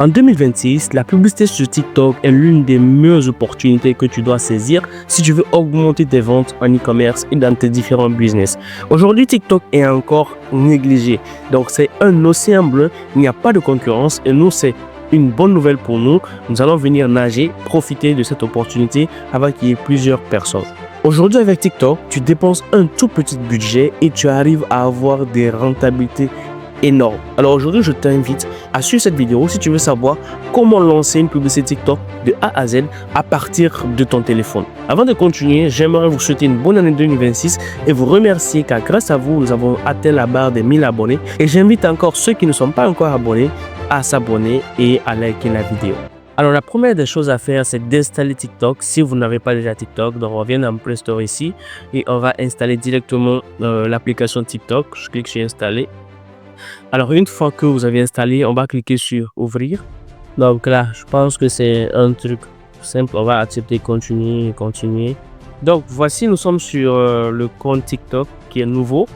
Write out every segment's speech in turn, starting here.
En 2026, la publicité sur TikTok est l'une des meilleures opportunités que tu dois saisir si tu veux augmenter tes ventes en e-commerce et dans tes différents business. Aujourd'hui, TikTok est encore négligé. Donc, c'est un océan bleu, il n'y a pas de concurrence et nous, c'est une bonne nouvelle pour nous. Nous allons venir nager, profiter de cette opportunité avant qu'il y ait plusieurs personnes. Aujourd'hui, avec TikTok, tu dépenses un tout petit budget et tu arrives à avoir des rentabilités énormes. Alors aujourd'hui, je t'invite à suivre cette vidéo si tu veux savoir comment lancer une publicité TikTok de A à Z à partir de ton téléphone. Avant de continuer, j'aimerais vous souhaiter une bonne année 2026 et vous remercier car grâce à vous, nous avons atteint la barre des 1000 abonnés. Et j'invite encore ceux qui ne sont pas encore abonnés à s'abonner et à liker la vidéo. Alors la première des choses à faire, c'est d'installer TikTok si vous n'avez pas déjà TikTok. Donc on vient dans Play Store ici et on va installer directement l'application TikTok. Je clique sur installer. Alors, une fois que vous avez installé, on va cliquer sur ouvrir. Donc là, je pense que c'est un truc simple. On va accepter continuer, continuer. Donc, voici, nous sommes sur le compte TikTok qui est nouveau.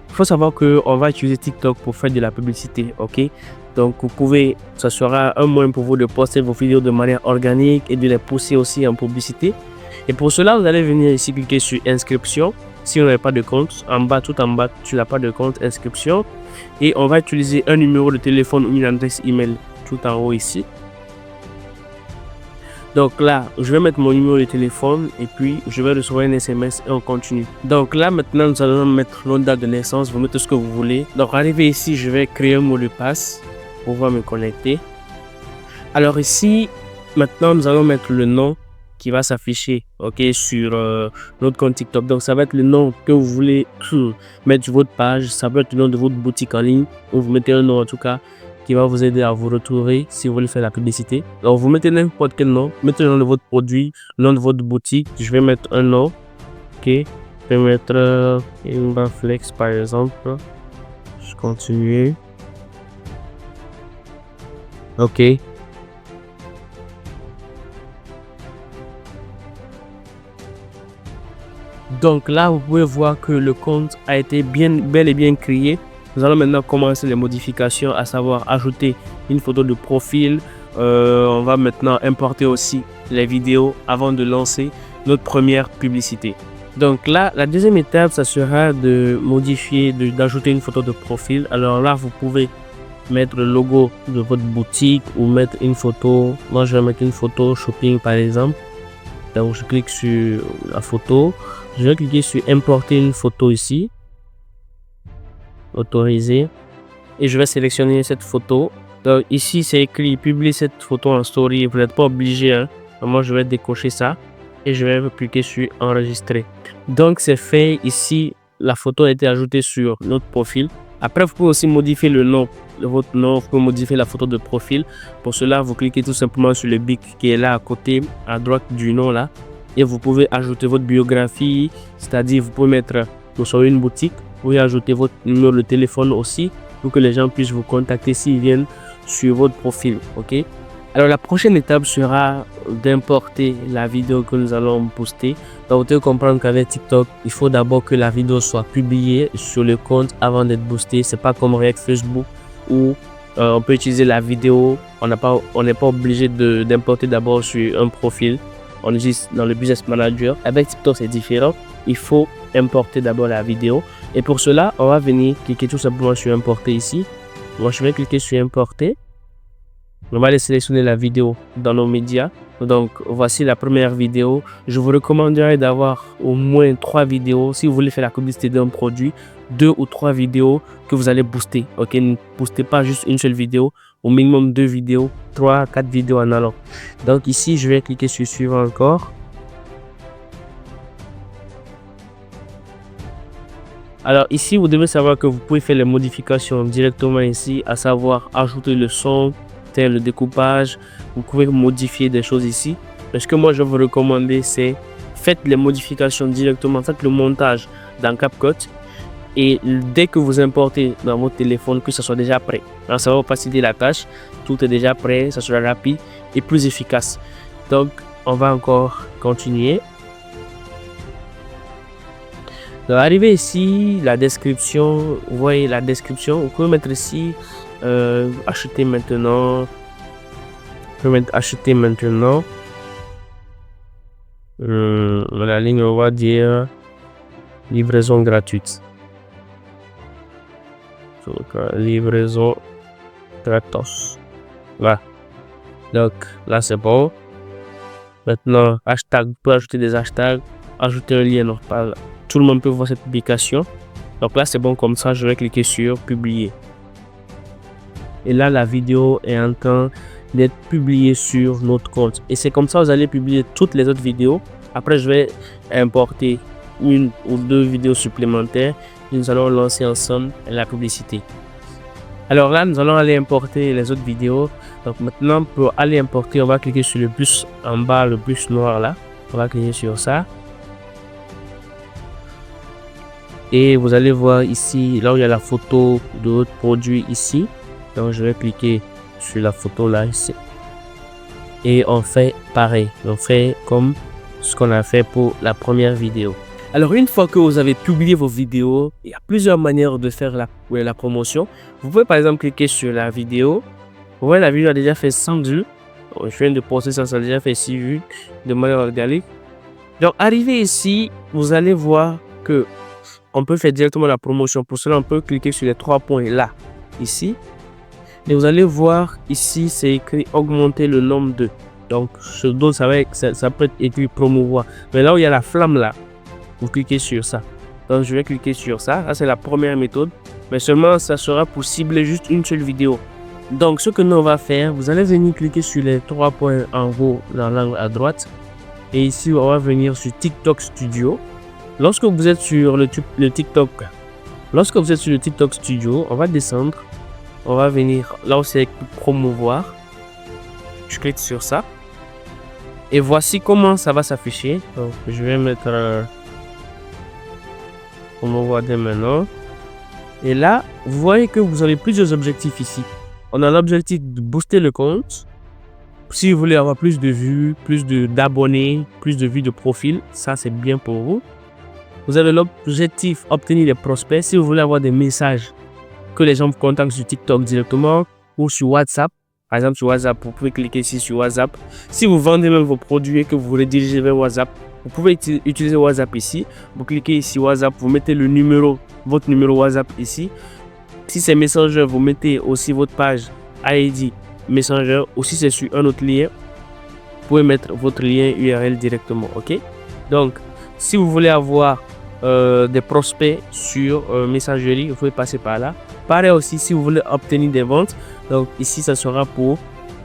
Il faut savoir qu'on va utiliser TikTok pour faire de la publicité, ok? Donc, ça sera un moyen pour vous de poster vos vidéos de manière organique et de les pousser aussi en publicité. Et pour cela, vous allez venir ici cliquer sur inscription. Si vous n'avez pas de compte, en bas, tout en bas, tu n'as pas de compte, inscription. Et on va utiliser un numéro de téléphone ou une adresse email tout en haut ici. Donc là, je vais mettre mon numéro de téléphone et puis je vais recevoir un SMS et on continue. Donc là, maintenant, nous allons mettre notre date de naissance. Vous mettez ce que vous voulez. Donc, arrivé ici, je vais créer un mot de passe pour pouvoir me connecter. Alors ici, maintenant, nous allons mettre le nom qui va s'afficher sur notre compte TikTok. Donc ça va être le nom que vous voulez mettre sur votre page, ça peut être le nom de votre boutique en ligne ou vous mettez un nom en tout cas qui va vous aider à vous retrouver si vous voulez faire la publicité. Donc vous mettez n'importe quel nom, mettez le nom de votre produit, le nom de votre boutique. Je vais mettre un nom, je vais mettre Imbaflex par exemple. Je continue. Donc là, vous pouvez voir que le compte a été bel et bien créé. Nous allons maintenant commencer les modifications, à savoir ajouter une photo de profil. On va maintenant importer aussi les vidéos avant de lancer notre première publicité. Donc là, la deuxième étape, ça sera de modifier, d'ajouter une photo de profil. Alors là, vous pouvez mettre le logo de votre boutique ou mettre une photo. Moi, je vais mettre une photo shopping par exemple. Donc je clique sur la photo. Je vais cliquer sur importer une photo ici, autoriser, et je vais sélectionner cette photo. Donc ici c'est écrit publier cette photo en story, vous n'êtes pas obligé, hein. Moi je vais décocher ça et je vais cliquer sur enregistrer. Donc c'est fait, ici la photo a été ajoutée sur notre profil. Après vous pouvez aussi modifier le nom de votre nom, vous pouvez modifier la photo de profil. Pour cela vous cliquez tout simplement sur le bic qui est là à côté, à droite du nom là. Et vous pouvez ajouter votre biographie, c'est-à-dire vous pouvez mettre sur une boutique, vous pouvez ajouter votre numéro de téléphone aussi pour que les gens puissent vous contacter s'ils viennent sur votre profil. Alors la prochaine étape sera d'importer la vidéo que nous allons poster. Donc vous devez comprendre qu'avec TikTok, il faut d'abord que la vidéo soit publiée sur le compte avant d'être boostée. C'est pas comme avec Facebook où on peut utiliser la vidéo, on n'est pas obligé d'importer d'abord sur un profil. On utilise dans le Business Manager. Avec TikTok, c'est différent. Il faut importer d'abord la vidéo. Et pour cela, on va venir cliquer tout simplement sur importer ici. Moi, je vais cliquer sur importer. On va aller sélectionner la vidéo dans nos médias. Donc, voici la première vidéo. Je vous recommanderais d'avoir au moins 3 vidéos. Si vous voulez faire la publicité d'un produit, 2 ou 3 vidéos que vous allez booster. Ne boostez pas juste une seule vidéo. Au minimum 2 vidéos, 3 à 4 vidéos en allant. Donc ici, je vais cliquer sur suivant encore. Alors ici, vous devez savoir que vous pouvez faire les modifications directement ici, à savoir ajouter le son, le découpage. Vous pouvez modifier des choses ici. Mais ce que moi, je vais vous recommander, c'est faites les modifications directement, faites le montage dans CapCut. Et dès que vous importez dans votre téléphone, que ce soit déjà prêt. Alors, ça va vous faciliter la tâche. Tout est déjà prêt, ça sera rapide et plus efficace. Donc, on va encore continuer. Donc, arrivé ici, la description, vous voyez la description. Vous pouvez mettre ici, acheter maintenant. Je vais mettre acheter maintenant. La ligne, on va dire livraison gratuite. Donc, livraison gratos. Voilà. Donc, là, c'est bon. Maintenant, hashtag, vous pouvez ajouter des hashtags, ajouter un lien normal. Tout le monde peut voir cette publication. Donc là, c'est bon comme ça. Je vais cliquer sur publier. Et là, la vidéo est en train d'être publiée sur notre compte. Et c'est comme ça que vous allez publier toutes les autres vidéos. Après, je vais importer une ou deux vidéos supplémentaires. Nous allons lancer ensemble la publicité. Alors là, nous allons aller importer les autres vidéos. Donc maintenant, pour aller importer, on va cliquer sur le plus en bas, le plus noir là. On va cliquer sur ça. Et vous allez voir ici, là où il y a la photo de votre produit ici. Donc je vais cliquer sur la photo là ici. Et on fait pareil. On fait comme ce qu'on a fait pour la première vidéo. Alors une fois que vous avez publié vos vidéos, il y a plusieurs manières de faire la promotion. Vous pouvez par exemple cliquer sur la vidéo. Vous voyez, la vidéo a déjà fait 100 vues. Je viens de poster ça, ça a déjà fait 6 vues de manière organique. Donc arrivé ici, vous allez voir que on peut faire directement la promotion. Pour cela, on peut cliquer sur les 3 points là, ici. Et vous allez voir ici, c'est écrit augmenter le nombre de. Donc, ce dont ça peut être écrit promouvoir. Mais là où il y a la flamme là, vous cliquez sur ça. Donc, je vais cliquer sur ça. Ça, c'est la première méthode. Mais seulement, ça sera pour cibler juste une seule vidéo. Donc, ce que nous on va faire, vous allez venir cliquer sur les 3 points en haut dans l'angle à droite. Et ici, on va venir sur TikTok Studio. Lorsque vous êtes sur le TikTok, Studio, on va descendre. On va venir là où c'est promouvoir. Je clique sur ça. Et voici comment ça va s'afficher. Donc, je vais mettre promouvoir dès maintenant. Et là, vous voyez que vous avez plusieurs objectifs ici. On a l'objectif de booster le compte. Si vous voulez avoir plus de vues, plus d'abonnés, plus de vues de profil, ça c'est bien pour vous. Vous avez l'objectif obtenir des prospects. Si vous voulez avoir des messages que les gens vous contactent sur TikTok directement ou sur WhatsApp. Par exemple, sur WhatsApp, vous pouvez cliquer ici sur WhatsApp. Si vous vendez même vos produits et que vous voulez diriger vers WhatsApp, vous pouvez utiliser WhatsApp ici. Vous cliquez ici WhatsApp, vous mettez le numéro, votre numéro WhatsApp ici. Si c'est Messenger, vous mettez aussi votre page ID Messenger. Ou si c'est sur un autre lien, vous pouvez mettre votre lien URL directement. Ok? Donc, si vous voulez avoir des prospects sur messagerie, vous pouvez passer par là. Pareil aussi si vous voulez obtenir des ventes. Donc ici ça sera pour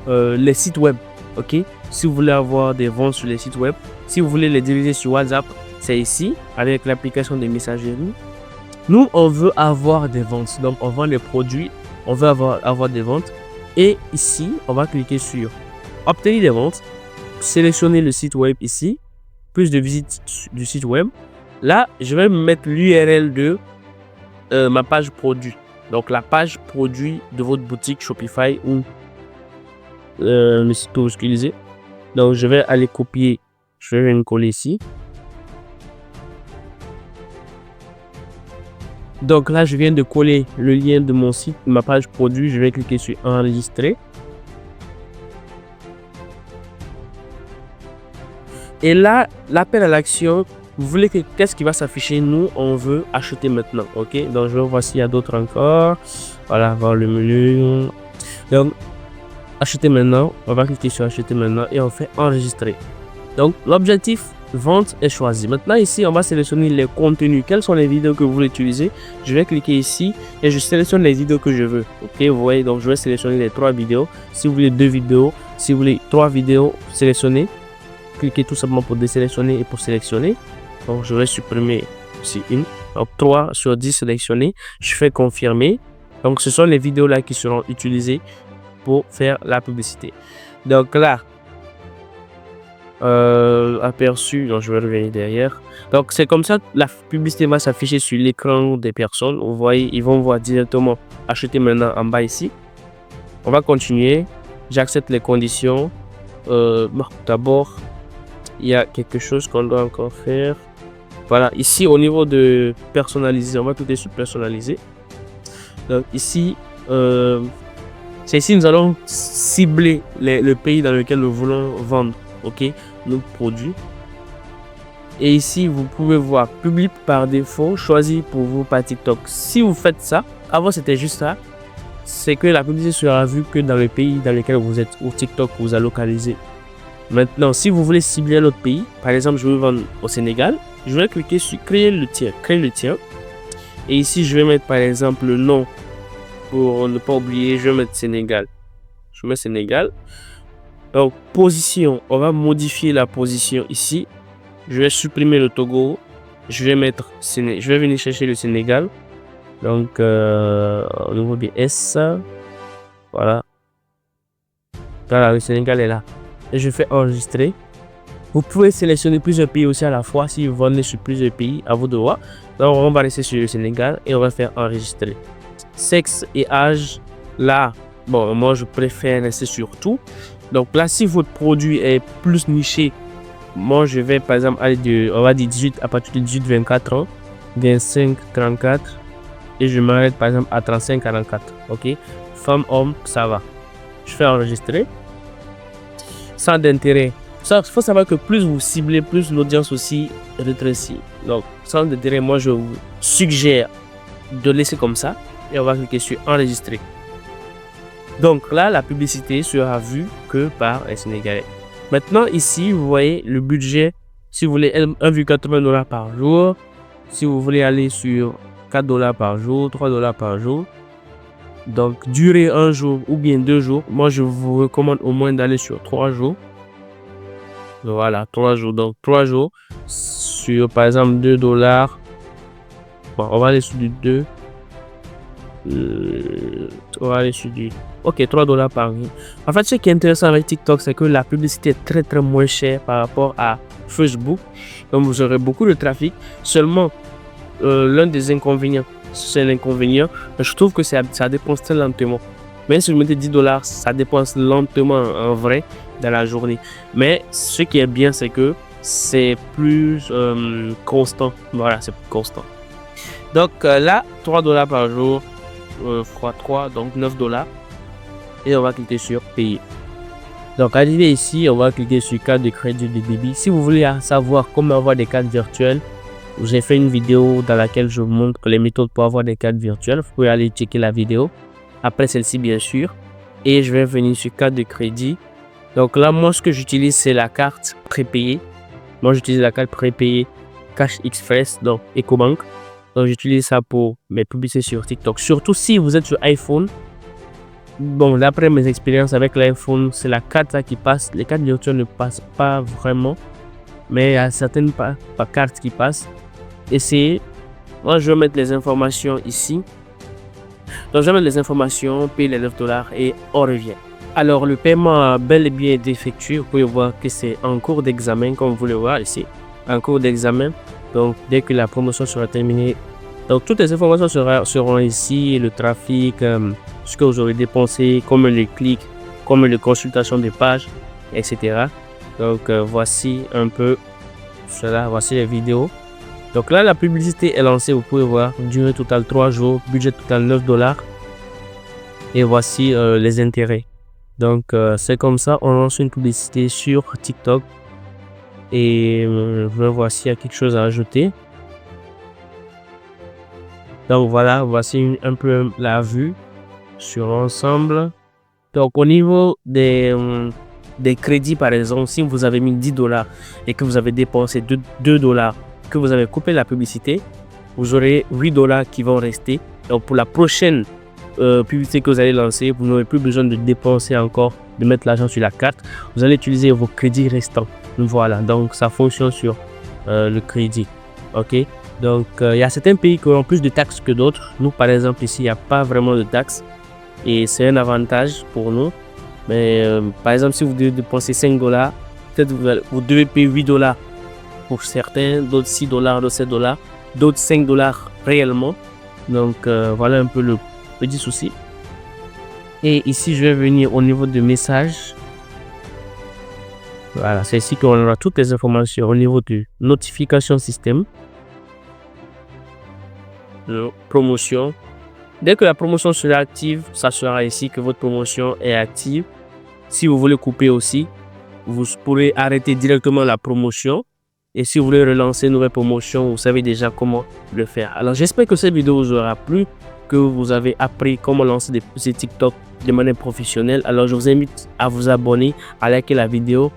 les sites web. Ok, si vous voulez avoir des ventes sur les sites web, si vous voulez les diriger sur WhatsApp, c'est ici avec l'application de messagerie. Nous on veut avoir des ventes, donc on vend les produits, on veut avoir des ventes. Et ici on va cliquer sur obtenir des ventes, sélectionner le site web ici, plus de visites du site web. Là, je vais mettre l'URL de ma page produit. Donc, la page produit de votre boutique Shopify ou le site que vous utilisez. Donc, je vais aller copier. Je vais venir coller ici. Donc, là, je viens de coller le lien de mon site, de ma page produit. Je vais cliquer sur enregistrer. Et là, l'appel à l'action. Vous voulez que qu'est-ce qui va s'afficher? Nous, on veut acheter maintenant. Ok, donc je vais voir s'il y a d'autres encore. Voilà, voir le menu. Donc, acheter maintenant. On va cliquer sur acheter maintenant et on fait enregistrer. Donc, l'objectif vente est choisi. Maintenant, ici, on va sélectionner les contenus. Quelles sont les vidéos que vous voulez utiliser? Je vais cliquer ici et je sélectionne les vidéos que je veux. Ok, vous voyez, donc je vais sélectionner les 3 vidéos. Si vous voulez 2 vidéos, si vous voulez 3 vidéos, sélectionnez. Cliquez tout simplement pour désélectionner et pour sélectionner. Donc, je vais supprimer ici une. Donc, 3 sur 10 sélectionnés. Je fais confirmer. Donc, ce sont les vidéos là qui seront utilisées pour faire la publicité. Donc là, aperçu. Donc, je vais revenir derrière. Donc, c'est comme ça que la publicité va s'afficher sur l'écran des personnes. Vous voyez, ils vont voir directement acheter maintenant en bas ici. On va continuer. J'accepte les conditions. D'abord, il y a quelque chose qu'on doit encore faire. Voilà, ici au niveau de personnaliser, on va cliquer sur personnaliser. Donc ici, C'est ici nous allons cibler le pays dans lequel nous voulons vendre, ok, nos produits. Et ici, vous pouvez voir public par défaut, choisi pour vous par TikTok. Si vous faites ça, avant c'était juste ça, c'est que la publicité sera vue que dans le pays dans lequel vous êtes, ou TikTok vous a localisé. Maintenant, si vous voulez cibler l'autre pays, par exemple, je veux vendre au Sénégal, je vais cliquer sur créer le tien. Et ici, je vais mettre par exemple le nom pour ne pas oublier, je vais mettre Sénégal. Je mets Sénégal. Donc, position, on va modifier la position ici. Je vais supprimer le Togo. Je vais venir chercher le Sénégal. Donc, au niveau des S, voilà. Voilà, le Sénégal est là. Et je fais enregistrer. Vous pouvez sélectionner plusieurs pays aussi à la fois si vous vendez sur plusieurs pays, à vous de voir. Donc, on va rester sur le Sénégal et on va faire enregistrer. Sexe et âge, là, bon, moi je préfère rester sur tout. Donc là, si votre produit est plus niché, moi je vais par exemple aller on va dire 18 à partir de 18-24 ans, 25-34 et je m'arrête par exemple à 35-44. Ok, femme, homme, ça va. Je fais enregistrer. Sans d'intérêt. Il faut savoir que plus vous ciblez, plus l'audience aussi rétrécit. Donc, sans d'intérêt, moi je vous suggère de laisser comme ça et on va cliquer sur enregistrer. Donc là, la publicité sera vue que par les Sénégalais. Maintenant, ici, vous voyez le budget. Si vous voulez 1,80 $ par jour, si vous voulez aller sur 4 $ par jour, 3 $ par jour, donc durer un jour ou bien 2 jours, moi je vous recommande au moins d'aller sur 3 jours. Voilà, 3 jours. Donc 3 jours sur par exemple 2 $. Bon, on va aller sur du 2. On va aller sur du... Ok, 3 $ par jour. En fait, ce qui est intéressant avec TikTok, c'est que la publicité est très très moins chère par rapport à Facebook. Donc vous aurez beaucoup de trafic. Seulement, l'un des inconvénients, c'est l'inconvénient. Je trouve que ça dépense très lentement. Même si vous mettez 10 $, ça dépense lentement en vrai dans la journée. Mais ce qui est bien, c'est que c'est plus constant. Voilà, c'est plus constant. Donc là, 3 $ par jour, fois 3, donc 9 $. Et on va cliquer sur payer. Donc arrivé ici, on va cliquer sur carte de crédit de débit. Si vous voulez savoir comment avoir des cartes virtuelles, j'ai fait une vidéo dans laquelle je vous montre les méthodes pour avoir des cartes virtuelles. Vous pouvez aller checker la vidéo. Après celle-ci, bien sûr. Et je vais venir sur carte de crédit. Donc là, moi, ce que j'utilise, c'est la carte prépayée. Moi, j'utilise la carte prépayée Cash Express, donc EcoBank. Donc j'utilise ça pour mes publicités sur TikTok. Surtout si vous êtes sur iPhone. Bon, d'après mes expériences avec l'iPhone, c'est la carte qui passe. Les cartes virtuelles ne passent pas vraiment. Mais il y a certaines cartes qui passent. Essayez. Moi, je vais mettre les informations ici. Donc, je vais mettre les informations, payer les 9 $ et on revient. Alors, le paiement a bel et bien été effectué. Vous pouvez voir que c'est en cours d'examen, comme vous le voyez ici. En cours d'examen. Donc, dès que la promotion sera terminée, donc toutes les informations seront ici. Le trafic, ce que vous aurez dépensé, combien les clics, combien de consultations de pages, etc. Donc, voici un peu cela. Voici les vidéos. Donc là, la publicité est lancée. Vous pouvez voir, durée totale 3 jours, budget total 9 $. Et voici les intérêts. Donc, c'est comme ça, on lance une publicité sur TikTok. Et je vais voir s'il y a quelque chose à ajouter. Donc voilà, voici un peu la vue sur l'ensemble. Donc au niveau des crédits, par exemple, si vous avez mis 10 $ et que vous avez dépensé 2 $, que vous avez coupé la publicité, vous aurez 8 $ qui vont rester. Donc pour la prochaine publicité que vous allez lancer, vous n'aurez plus besoin de dépenser encore, de mettre l'argent sur la carte. Vous allez utiliser vos crédits restants. Voilà, donc ça fonctionne sur le crédit. Ok, donc il y a certains pays qui ont plus de taxes que d'autres. Nous, par exemple, ici, il n'y a pas vraiment de taxes et c'est un avantage pour nous. Mais par exemple, si vous devez dépenser 5 $, peut-être vous devez payer 8 $ pour certains, d'autres 6 $, d'autres 7 $, d'autres 5 $ réellement. Donc voilà un peu le petit souci. Et ici, je vais venir au niveau de messages. Voilà, c'est ici qu'on aura toutes les informations au niveau de notification système, de promotion, Dès que la promotion sera active, ça sera ici que votre promotion est active. Si vous voulez couper aussi, vous pourrez arrêter directement la promotion. Et si vous voulez relancer une nouvelle promotion, vous savez déjà comment le faire. Alors, j'espère que cette vidéo vous aura plu, que vous avez appris comment lancer des TikTok de manière professionnelle. Alors, je vous invite à vous abonner, à liker la vidéo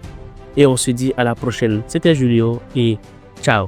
et on se dit à la prochaine. C'était Julio et ciao.